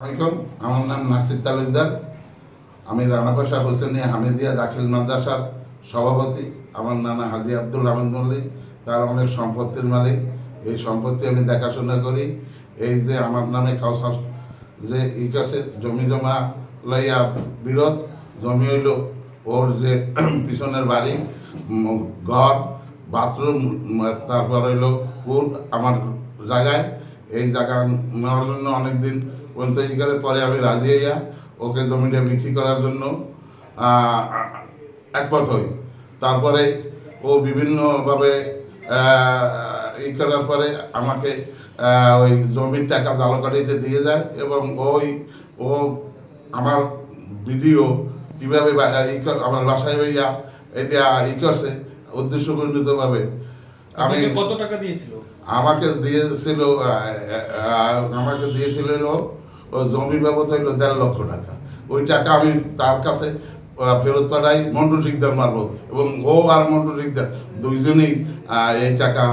আসসালামাইকুম, আমার নাম নাসির তালুকদার। আমি রানাপাশা হোসেনিয়া হামিদিয়া দাখিল মাদ্রাসার সভাপতি। আমার নানা হাজি আব্দুল আহমদ মল্লিক, তার অনেক সম্পত্তির মালিক। এই সম্পত্তি আমি দেখাশোনা করি। এই যে আমার নামে কাউসার যে কাছে জমি জমা লইয়া বিরোধ, জমি হইল ওর যে পিছনের বাড়ি, ঘর, বাথরুম, তারপর হইল কুল আমার জায়গায়। এই জায়গা নেওয়ার জন্য অনেকদিন পর্যন্ত পরে আমি রাজি হইয়া ওকে জমিটা বিক্রি করার জন্য একমত হই। তারপরে ও বিভিন্নভাবে করার পরে আমাকে ওই জমির টাকা জালকাঠিতে দিয়ে যায় এবং ও আমার ভিডিও কীভাবে আমার বাসায় হইয়া এটা করছে উদ্দেশ্যপূর্ণিতভাবে। আমি কত টাকা দিয়েছিল? আমাকে দিয়েছিল ও জমি বাবদ হইল 1.5 লক্ষ টাকা। ওই টাকা আমি তার কাছে ফেরত পাঠাই মন্টু শিকদার মারফত, এবং ও আর মন্টু শিকদার দুইজনেই এই টাকা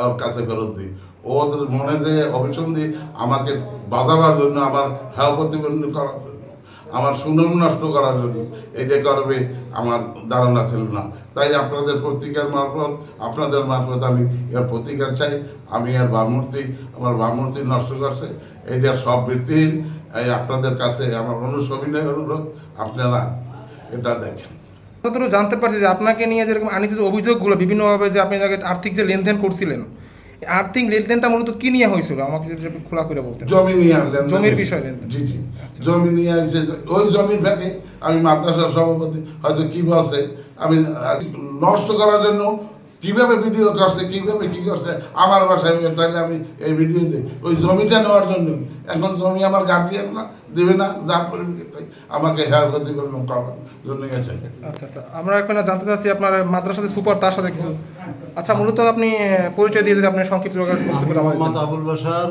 ওর কাছে ফেরত দিই। ওদের মনে যে অভিসন্ধি আমাকে বাজাবার জন্য, আমার হেয় প্রতিবন্ধী করার জন্য, আমার সুনাম নষ্ট করার জন্য এটা করবে আমার ধারণা ছিল না। তাই আপনাদের আপনাদের মারফত আমি এর প্রতিকার চাই। আমি আর ভাবমূর্তি, আমার ভাবমূর্তি নষ্ট করছে, এইটার সব ভিত্তিহীন। এই আপনাদের কাছে আমার সবিনয় অনুরোধ, আপনারা এটা দেখেন। যতটুকু জানতে পারছি যে আপনাকে নিয়ে যেরকম আনিত যে অভিযোগগুলো বিভিন্নভাবে যে আপনি আর্থিক যে লেনদেন করছিলেন, আর্থিক লেনদেনটা মূলত কি নিয়ে হয়েছিল আমাকে যদি খোলা করে বলতেন। জমি নিয়ে জমির বিষয় লেনদেন। জি জি, জমি নিয়ে আসছে। ওই জমির ব্যাগে আমি মাদ্রাসার সভাপতি, হয়তো কি বলছে আমি নষ্ট করার জন্য কিভাবে ভিডিও করছে, কিভাবে কি করছে আমার বাসায়, তাহলে আমি এই ভিডিও দিই ওই জমিটা নেওয়ার জন্য। এখন জমি আমার গার্জিয়ানরা দেবে না, যার পরিপ্রেক্ষিতে আমাকে হেয় প্রতিপন্ন করার জন্য গেছে। আচ্ছা আচ্ছা, আমরা এখন জানতে চাচ্ছি আপনার মাদ্রাসাতে সুপার, তার সাথে কিছু। আচ্ছা, মূলত আপনি পরিচয় দিয়ে যদি আপনি সংক্ষিপ্ত করতে পারেন। আবুল বাশার।